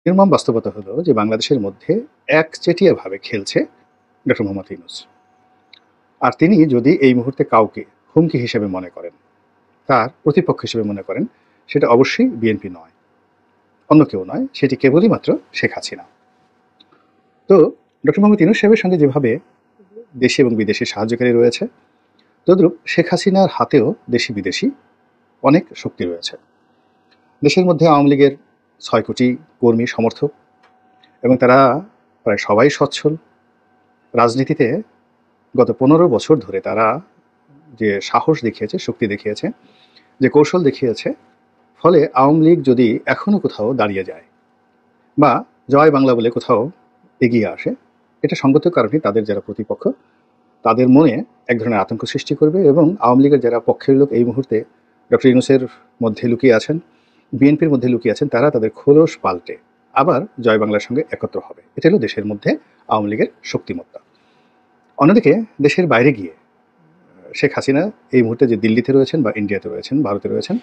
নির্মম বাস্তবতা হলো যে বাংলাদেশের মধ্যে একচেটিয়াভাবে খেলছে ডক্টর মোহাম্মদ ইউনূস। আর তিনি যদি এই মুহূর্তে কাউকে হুমকি হিসেবে মনে করেন, তার প্রতিপক্ষ হিসেবে মনে করেন, সেটা অবশ্যই বিএনপি নয়, অন্য কেউ নয়, সেটি কেবলই মাত্র শেখ হাসিনা। তো ডক্টর মোহাম্মদ ইউনূস সাহেবের সঙ্গে যেভাবে দেশি এবং বিদেশি সাহায্যকারী রয়েছে, তদ্রূপ শেখ হাসিনার হাতেও দেশি বিদেশি অনেক শক্তি রয়েছে। দেশের মধ্যে আওয়ামী লীগের ৬ কোটি কর্মী সমর্থক, এবং তারা প্রায় সবাই সচ্ছল। রাজনীতিতে গত ১৫ বছর ধরে তারা যে সাহস দেখিয়েছে, শক্তি দেখিয়েছে, যে কৌশল দেখিয়েছে, ফলে আওয়ামী লীগ যদি এখনও কোথাও দাঁড়িয়ে যায় বা জয় বাংলা বলে কোথাও এগিয়ে আসে, এটা সঙ্গত কারণে তাদের যারা প্রতিপক্ষ, তাদের মনে এক ধরনের আতঙ্ক সৃষ্টি করবে, এবং আওয়ামী লীগের যারা পক্ষের লোক এই মুহূর্তে ডক্টর ইউনূসের মধ্যে লুকিয়ে আছেন, বিএনপির মধ্যে লুকিয়ে আছেন, তারা তাদের খোলস পাল্টে আবার জয় বাংলার সঙ্গে একত্র হবে। এটা হলো দেশের মধ্যে আওয়ামী লীগের শক্তিমত্তা। অন্যদিকে দেশের বাইরে গিয়ে শেখ হাসিনা এই মুহূর্তে যে দিল্লিতে রয়েছেন বা ইন্ডিয়াতে রয়েছেন, ভারতে রয়েছেন,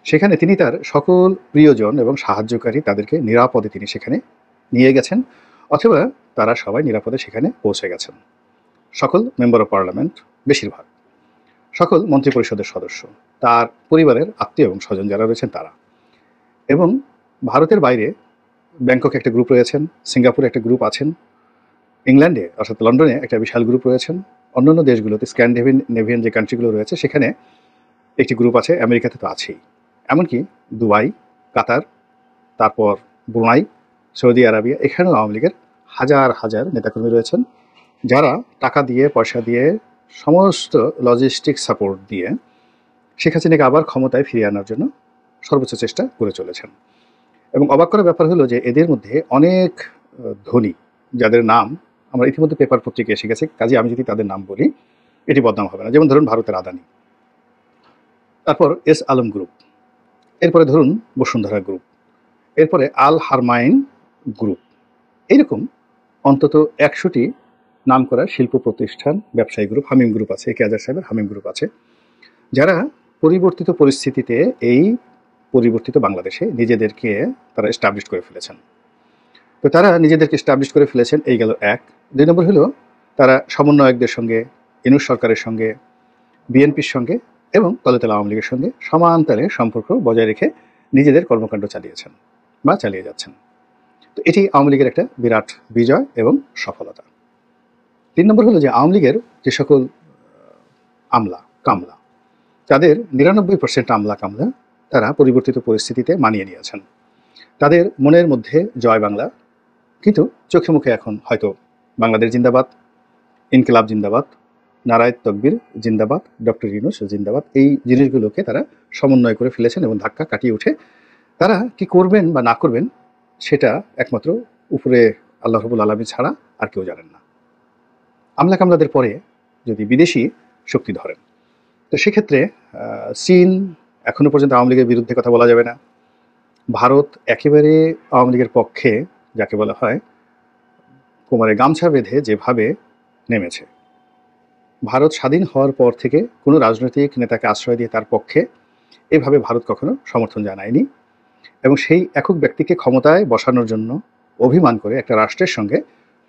সেখানে তিনি তার সকল প্রিয়জন এবং সাহায্যকারী তাদেরকে নিরাপদে তিনি সেখানে নিয়ে গেছেন, অথবা তারা সবাই নিরাপদে সেখানে পৌঁছে গেছেন। সকল মেম্বার অফ পার্লামেন্ট, বেশিরভাগ সকল মন্ত্রিপরিষদের সদস্য, তার পরিবারের আত্মীয় এবং স্বজন যারা রয়েছেন তারা, এবং ভারতের বাইরে ব্যাংককে একটা গ্রুপ রয়েছেন, সিঙ্গাপুরে একটা গ্রুপ আছেন, ইংল্যান্ডে অর্থাৎ লন্ডনে একটা বিশাল গ্রুপ রয়েছেন, অন্যান্য দেশগুলোতে স্ক্যান্ডিনেভিয়ান যে কান্ট্রিগুলো রয়েছে সেখানে একটি গ্রুপ আছে, আমেরিকাতে তো আছেই, এমনকি দুবাই, কাতার, তারপর ব্রুনাই, সৌদি আরবিয়া, এখানেও আওয়ামী লীগের হাজার হাজার নেতাকর্মী রয়েছেন, যারা টাকা দিয়ে, পয়সা দিয়ে, সমস্ত লজিস্টিক সাপোর্ট দিয়ে শেখ হাসিনাকে আবার ক্ষমতায় ফিরিয়ে আনার জন্য সর্বোচ্চ চেষ্টা করে চলেছেন। এবং অবাক করার ব্যাপার হলো যে এদের মধ্যে অনেক ধনী, যাদের নাম আমরা ইতিমধ্যে পেপার পত্রিকায় এসে গেছে, কাজে আমি যদি তাদের নাম বলি এটি বদনাম হবে না। যেমন ধরুন ভারতের আদানি, তারপর এস আলম গ্রুপ, এরপরে ধরুন বসুন্ধরা গ্রুপ, এরপরে আল হারমাইন গ্রুপ, এইরকম অন্তত ১০০টি নাম করা শিল্প প্রতিষ্ঠান, ব্যবসায়ী গ্রুপ, হামিম গ্রুপ আছে, কে আজাদ সাহেবের হামিম গ্রুপ আছে, যারা পরিবর্তিত পরিস্থিতিতে এই পরিবর্তিত বাংলাদেশে নিজেদেরকে তারা এস্টাবলিশ করে ফেলেছেন। তো তারা নিজেদেরকে এস্টাবলিশ করে ফেলেছেন, এই গেল এক। ২ নম্বর হলো তারা সমন্বয়কদের সঙ্গে, ইউনূস সরকারের সঙ্গে, বিএনপির সঙ্গে এবং তলে আওয়ামী লীগের সঙ্গে সমান তালে সম্পর্ক বজায় রেখে নিজেদের কর্মকাণ্ড চালিয়েছেন বা চালিয়ে যাচ্ছেন। তো এটি আওয়ামী লীগের একটা বিরাট বিজয় এবং সফলতা। ৩ নম্বর হলো যে আওয়ামী লীগের যে সকল আমলা কামলা, তাদের ৯৯% আমলা কামলা তারা পরিবর্তিত পরিস্থিতিতে মানিয়ে নিয়েছেন। তাদের মনের মধ্যে জয় বাংলা, কিন্তু চোখে মুখে এখন হয়তো বাংলাদেশ জিন্দাবাদ, ইনকিলাব জিন্দাবাদ, নারায়ে তকবীর জিন্দাবাদ, ডক্টর ইউনূস জিন্দাবাদ, এই জিনিসগুলোকে তারা সমন্বয় করে ফেলেছেন, এবং ধাক্কা কাটিয়ে উঠে তারা কি করবেন বা না করবেন সেটা একমাত্র উপরে আল্লাহ রাব্বুল আলামিন ছাড়া আর কেউ জানেন না। আমলা কামলাদের পরে যদি বিদেশি শক্তি ধরেন, তো সেক্ষেত্রে চীন, এখনো পর্যন্ত আওয়ামী লীগের বিরুদ্ধে কথা বলা যাবে না। ভারত একেবারে আওয়ামী লীগের পক্ষে, যাকে বলা হয় কোমরে গামছা বেঁধে যেভাবে নেমেছে। ভারত স্বাধীন হওয়ার পর থেকে কোনো রাজনৈতিক নেতাকে আশ্রয় দিয়ে তার পক্ষে এভাবে ভারত কখনো সমর্থন জানায়নি, এবং সেই একক ব্যক্তিকে ক্ষমতায় বসানোর জন্য অভিমান করে একটা রাষ্ট্রের সঙ্গে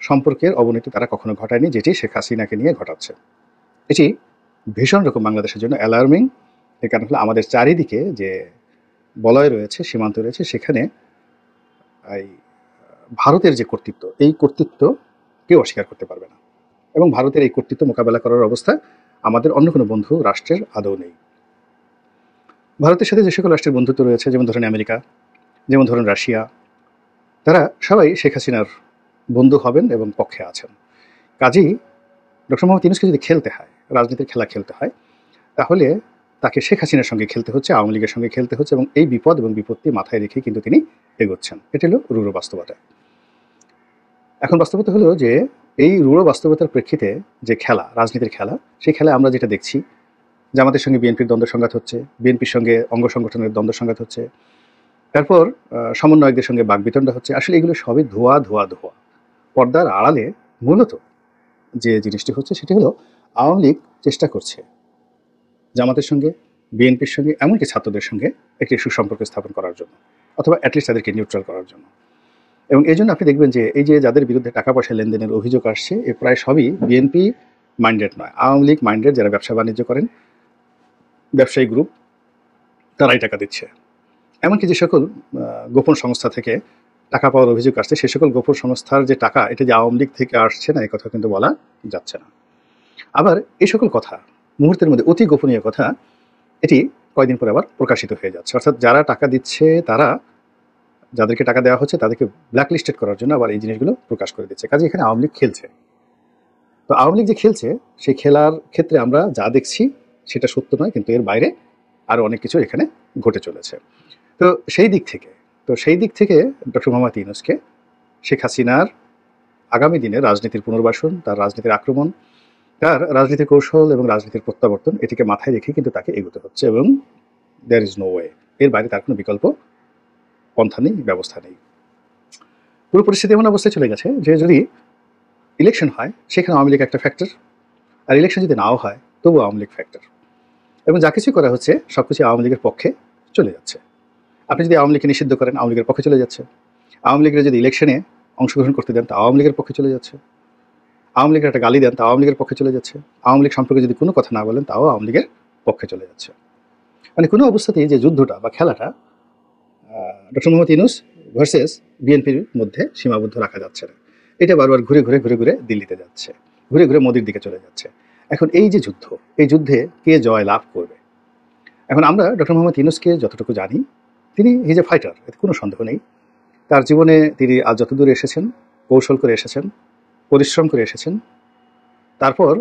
সম্পর্কের অবনতি তারা কখনো ঘটায়নি, যেটি শেখ হাসিনাকে নিয়ে ঘটাচ্ছে। এটি ভীষণ রকম বাংলাদেশের জন্য অ্যালার্মিং। এর কারণ হলো আমাদের চারিদিকে যে বলয় রয়েছে, সীমান্ত রয়েছে, সেখানে এই ভারতের যে কর্তৃত্ব, এই কর্তৃত্ব কেউ অস্বীকার করতে পারবে না, এবং ভারতের এই কর্তৃত্ব মোকাবেলা করার অবস্থা আমাদের অন্য কোনো বন্ধু রাষ্ট্রের আদৌ নেই। ভারতের সাথে যে সকল রাষ্ট্রের বন্ধুত্ব রয়েছে, যেমন ধরেন আমেরিকা, যেমন ধরুন রাশিয়া, তারা সবাই শেখ হাসিনার বন্ধু হবেন এবং পক্ষে আছেন। কাজেই ডক্টর মোহাম্মদ ইউনূসকে যদি খেলতে হয়, রাজনীতির খেলা খেলতে হয়, তাহলে তাকে শেখ হাসিনার সঙ্গে খেলতে হচ্ছে, আওয়ামী লীগের সঙ্গে খেলতে হচ্ছে, এবং এই বিপদ এবং বিপত্তি মাথায় রেখে কিন্তু তিনি এগোচ্ছেন। এটা হলো রূঢ় বাস্তবতা। এখন বাস্তবতা হলো যে এই রূঢ় বাস্তবতার প্রেক্ষিতে যে খেলা, রাজনীতির খেলা, সেই খেলায় আমরা যেটা দেখছি, জামাতের সঙ্গে বিএনপির দ্বন্দ্ব সংঘাত হচ্ছে, বিএনপির সঙ্গে অঙ্গ সংগঠনের দ্বন্দ্ব সংঘাত হচ্ছে, তারপর সমন্বয়কদের সঙ্গে বাকবিতণ্ডা হচ্ছে। আসলে এগুলো সবই ধোয়া ধোয়া ধোয়া। পর্দার আড়ালে মূলত যে জিনিসটি হচ্ছে সেটি হলো আওয়ামী লীগ চেষ্টা করছে জামাতের সঙ্গে, বিএনপির সঙ্গে, এমনকি ছাত্রদের সঙ্গে একটি সুসম্পর্ক স্থাপন করার জন্য, অথবা অ্যাটলিস্ট তাদেরকে নিউট্রাল করার জন্য। এবং এই জন্য আপনি দেখবেন যে এই যে যাদের বিরুদ্ধে টাকা পয়সা লেনদেনের অভিযোগ আসছে এ প্রায় সবই বিএনপি মাইন্ডেড নয়, আওয়ামী লীগ মাইন্ডেড যারা ব্যবসা বাণিজ্য করেন, ব্যবসায়ী গ্রুপ, তারাই টাকা দিচ্ছে। এমনকি যে সকল গোপন সংস্থা থেকে টাকা পাওয়ার অভিযোগ আসছে সে সকল গোপন সংস্থার যে টাকা এটা যে আওয়ামী লীগ থেকে আসছে না এই কথা কিন্তু বলা যাচ্ছে না। আবার এই সকল কথা মুহূর্তের মধ্যে অতি গোপনীয় কথা এটি কয়দিন পরে আবার প্রকাশিত হয়ে যাচ্ছে। অর্থাৎ যারা টাকা দিচ্ছে তারা যাদেরকে টাকা দেওয়া হচ্ছে তাদেরকে ব্ল্যাকলিস্টেড করার জন্য আবার এই জিনিসগুলো প্রকাশ করে দিচ্ছে। কাজে এখানে আওয়ামী লীগ খেলছে। তো আওয়ামী লীগ যে খেলছে সেই খেলার ক্ষেত্রে আমরা যা দেখছি সেটা সত্য নয়, কিন্তু এর বাইরে আরও অনেক কিছু এখানে ঘটে চলেছে। তো সেই দিক থেকে ডক্টর মোহাম্মদ ইউনূসকে শেখ হাসিনার আগামী দিনে রাজনীতির পুনর্বাসন, তার রাজনীতির আক্রমণ, তার রাজনীতির কৌশল এবং রাজনীতির প্রত্যাবর্তন এটিকে মাথায় রেখে কিন্তু তাকে এগোতে হচ্ছে এবং দেয়ার ইজ নো ওয়ে, এর বাইরে তার কোনো বিকল্প পন্থা নেই, ব্যবস্থা নেই। পুরো পরিস্থিতি এমন অবস্থায় চলে গেছে যে যদি ইলেকশন হয় সেখানে আওয়ামী লীগ একটা ফ্যাক্টর, আর ইলেকশন যদি নাও হয় তবু আওয়ামী লীগ ফ্যাক্টর, এবং যা কিছু করা হচ্ছে সব কিছু আওয়ামী লীগের পক্ষে চলে যাচ্ছে। আপনি যদি আওয়ামী লীগকে নিষিদ্ধ করেন আওয়ামী লীগের পক্ষে চলে যাচ্ছে, আওয়ামী লীগের যদি ইলেকশনে অংশগ্রহণ করতে দেন তা আওয়ামী লীগের পক্ষে চলে যাচ্ছে, আওয়ামী লীগের একটা গালি দেন তা আওয়ামী লীগের পক্ষে চলে যাচ্ছে, আওয়ামী লীগ সম্পর্কে যদি কোনো কথা না বলেন তাও আওয়ামী লীগের পক্ষে চলে যাচ্ছে। মানে কোনো অবস্থাতেই যে যুদ্ধটা বা খেলাটা ডক্টর মোহাম্মদ ইউনূস ভার্সেস বিএনপির মধ্যে সীমাবদ্ধ রাখা যাচ্ছে না, এটা বারবার ঘুরে ঘুরে দিল্লিতে যাচ্ছে, ঘুরে ঘুরে মোদির দিকে চলে যাচ্ছে। এখন এই যে যুদ্ধ, এই যুদ্ধে কে জয় লাভ করবে? এখন আমরা ডক্টর মোহাম্মদ ইউনূসকে যতটুকু জানি তিনি হিজ এ ফাইটার, এতে কোনো সন্দেহ নেই। তার জীবনে তিনি আজ যত দূরে এসেছেন কৌশল করে এসেছেন, পরিশ্রম করে এসেছেন, তারপর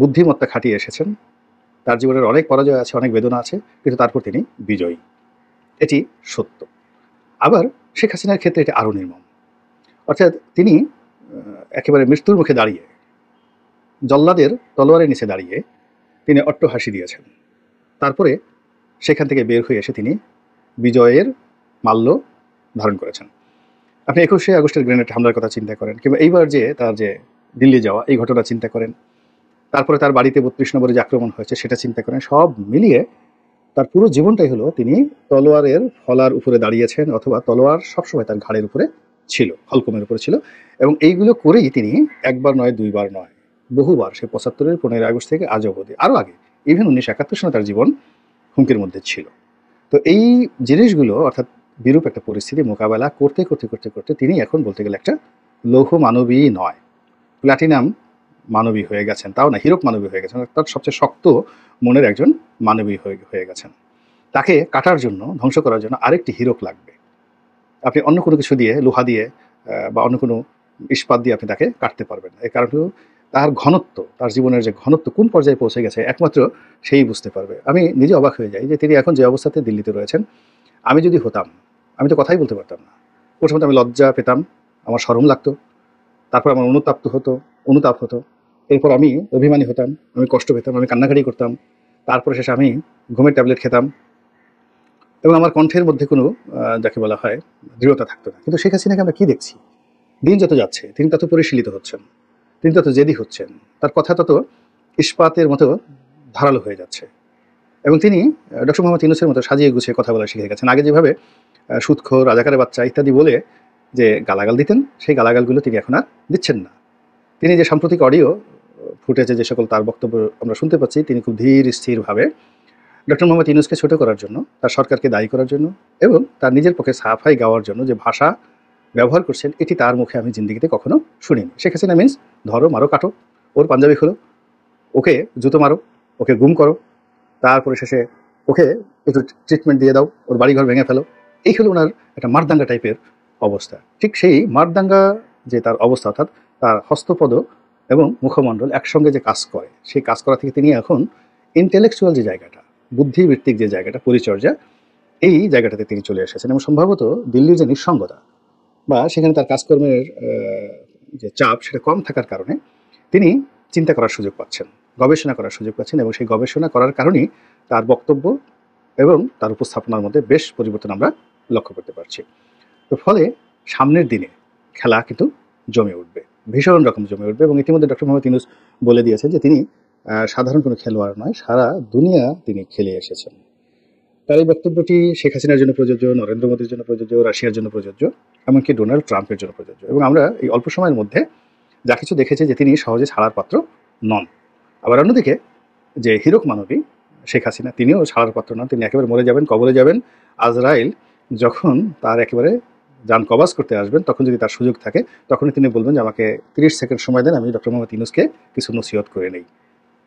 বুদ্ধিমত্তা খাটিয়ে এসেছেন। তার জীবনের অনেক পরাজয় আছে, অনেক বেদনা আছে, কিন্তু তারপর তিনি বিজয়ী, এটি সত্য। আবার শেখ হাসিনার ক্ষেত্রে এটি আরও নির্মম। অর্থাৎ তিনি একেবারে মৃত্যুর মুখে দাঁড়িয়ে, জল্লাদের তলোয়ারের নিচে দাঁড়িয়ে তিনি অট্টহাসি দিয়েছেন। তারপরে সেখান থেকে বের হয়ে এসে তিনি বিজয়ের মাল্য ধারণ করেছেন। আপনি 21শে আগস্টের গ্রেনেড হামলার কথা চিন্তা করেন, কিংবা এইবার যে তার যে দিল্লি যাওয়া এই ঘটনা চিন্তা করেন, তারপরে তার বাড়িতে 32 নম্বরে যে আক্রমণ হয়েছে সেটা চিন্তা করেন। সব মিলিয়ে তার পুরো জীবনটাই হলো তিনি তলোয়ারের ফলার উপরে দাঁড়িয়েছেন, অথবা তলোয়ার সবসময় তার ঘাড়ের উপরে ছিল, হলকমের উপরে ছিল। এবং এইগুলো করেই তিনি একবার নয়, দুইবার নয়, বহুবার সে 75-এর 15ই আগস্ট থেকে আজ অবধি, আরও আগে ইভেন 1971 সালে তার জীবন হুমকির মধ্যে ছিল। তো এই জিনিসগুলো অর্থাৎ বিরূপ একটা পরিস্থিতি মোকাবেলা করতে করতে করতে করতে তিনি এখন বলতে গেলে একটা লৌহ মানবী নয়, প্ল্যাটিনাম মানবী হয়ে গেছেন, তাও না হিরক মানবী হয়ে গেছেন, অর্থাৎ সবচেয়ে শক্ত মনের একজন মানবী হয়ে গেছেন। তাকে কাটার জন্য, ধ্বংস করার জন্য আরেকটি হিরক লাগবে। আপনি অন্য কোনো কিছু দিয়ে, লোহা দিয়ে বা অন্য কোনো ইস্পাত দিয়ে আপনি তাকে কাটতে পারবেন না। এই কারণ হলো তার ঘনত্ব, তার জীবনের যে ঘনত্ব কোন পর্যায়ে পৌঁছে গেছে একমাত্র সেই বুঝতে পারবে। আমি নিজে অবাক হয়ে যাই যে তিনি এখন যে অবস্থাতে দিল্লিতে রয়েছেন, আমি যদি হতাম আমি তো কথাই বলতে পারতাম না। প্রথমত আমি লজ্জা পেতাম, আমার শরম লাগতো, তারপর আমার অনুতাপ হতো, এরপর আমি অভিমানী হতাম, আমি কষ্ট পেতাম, আমি কান্নাকাটি করতাম, তারপরে শেষে আমি ঘুমের ট্যাবলেট খেতাম, এবং আমার কণ্ঠের মধ্যে কোনো যাকে বলা হয় দৃঢ়তা থাকতো না। কিন্তু শেখ হাসিনাকে আমরা কী দেখছি? দিন যত যাচ্ছে তিনি তত পরিশীলিত হচ্ছেন, তিনি তত জেদি হচ্ছেন, তার কথা তত ইস্পাতের মতো ধারালো হয়ে যাচ্ছে, এবং তিনি ডক্টর মোহাম্মদ ইউনূসের মতো সাজিয়ে গুছিয়ে কথা বলা শিখে গেছেন। আগে যেভাবে সুদখোর, রাজাকারের বাচ্চা ইত্যাদি বলে যে গালাগাল দিতেন, সেই গালাগালগুলো তিনি এখন আর দিচ্ছেন না। তিনি যে সাম্প্রতিক অডিও ফুটেজে যে সকল তার বক্তব্য আমরা শুনতে পাচ্ছি, তিনি খুব ধীর স্থিরভাবে ডক্টর মোহাম্মদ ইউনূসকে ছোট করার জন্য, তার সরকারকে দায়ী করার জন্য এবং তার নিজের পক্ষে সাফাই গাওয়ার জন্য যে ভাষা ব্যবহার করছেন এটি তার মুখে আমি জিন্দিগিতে কখনো শুনিনি। শেখ হাসিনা মিন্স ধরো, মারো, কাটো, ওর পাঞ্জাবি খোলো, ওকে জুতো মারো, ওকে গুম করো, তারপরে শেষে ওকে একটু ট্রিটমেন্ট দিয়ে দাও, ওর বাড়িঘর ভেঙে ফেলো। এই হলো ওনার একটা মারদাঙ্গা টাইপের অবস্থা। ঠিক সেই মারদাঙ্গা যে তার অবস্থা, অর্থাৎ তার হস্তপদ এবং মুখমণ্ডল একসঙ্গে যে কাজ করে, সেই কাজ করা থেকে তিনি এখন ইন্টেলেকচুয়াল যে জায়গাটা, বুদ্ধিবৃত্তিক যে জায়গাটা, পরিচর্যা, এই জায়গাটাতে তিনি চলে এসেছেন। এবং সম্ভবত দিল্লির যে নিঃসঙ্গতা বা সেখানে তার কাজকর্মের যে চাপ সেটা কম থাকার কারণে তিনি চিন্তা করার সুযোগ পাচ্ছেন, গবেষণা করার সুযোগ পাচ্ছেন, এবং সেই গবেষণা করার কারণেই তার বক্তব্য এবং তার উপস্থাপনার মধ্যে বেশ পরিবর্তন আমরা লক্ষ্য করতে পারছি। তো ফলে সামনের দিনে খেলা কিন্তু জমে উঠবে, ভীষণ রকম জমে উঠবে। এবং ইতিমধ্যে ডক্টর মোহাম্মদ ইউনূস বলে দিয়েছেন যে তিনি সাধারণ কোনো খেলোয়াড় নয়, সারা দুনিয়া তিনি খেলে এসেছেন। তার এই বক্তব্যটি শেখ হাসিনার জন্য প্রযোজ্য, নরেন্দ্র মোদীর জন্য প্রযোজ্য, রাশিয়ার জন্য প্রযোজ্য, এমনকি ডোনাল্ড ট্রাম্পের জন্য প্রযোজ্য। এবং আমরা এই অল্প সময়ের মধ্যে যা কিছু দেখেছি যে তিনি সহজে ছাড়ার পাত্র নন। আবার অন্যদিকে যে হিরক মানবী শেখ হাসিনা, তিনিও ছাড়ার পাত্র নন, তিনি একেবারে মরে যাবেন, কবরে যাবেন। আজরাইল যখন তার একেবারে যান কবাজ করতে আসবেন, তখন যদি তার সুযোগ থাকে, তখনই তিনি বলবেন যে আমাকে 30 সেকেন্ড সময় দেন, আমি ডক্টর মোহাম্মদ ইউনূসকে কিছু নসিহত করে নেই।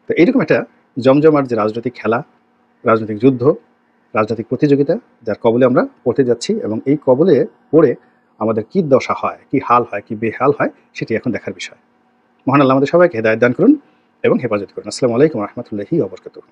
তো এইরকম একটা জমজমাট যে রাজনৈতিক খেলা, রাজনৈতিক যুদ্ধ, রাজনৈতিক প্রতিযোগিতা, যার কবলে আমরা পড়তে যাচ্ছি, এবং এই কবলে পড়ে আমাদের কী দশা হয়, কী হাল হয়, কী বেহাল হয়, সেটি এখন দেখার বিষয়। মহান আল্লাহ আমাদের সবাইকে হেদায়েত দান করুন এবং হেফাজত করুন। আসসালামু আলাইকুম ওয়া রাহমাতুল্লাহি ওয়া বারাকাতুহু।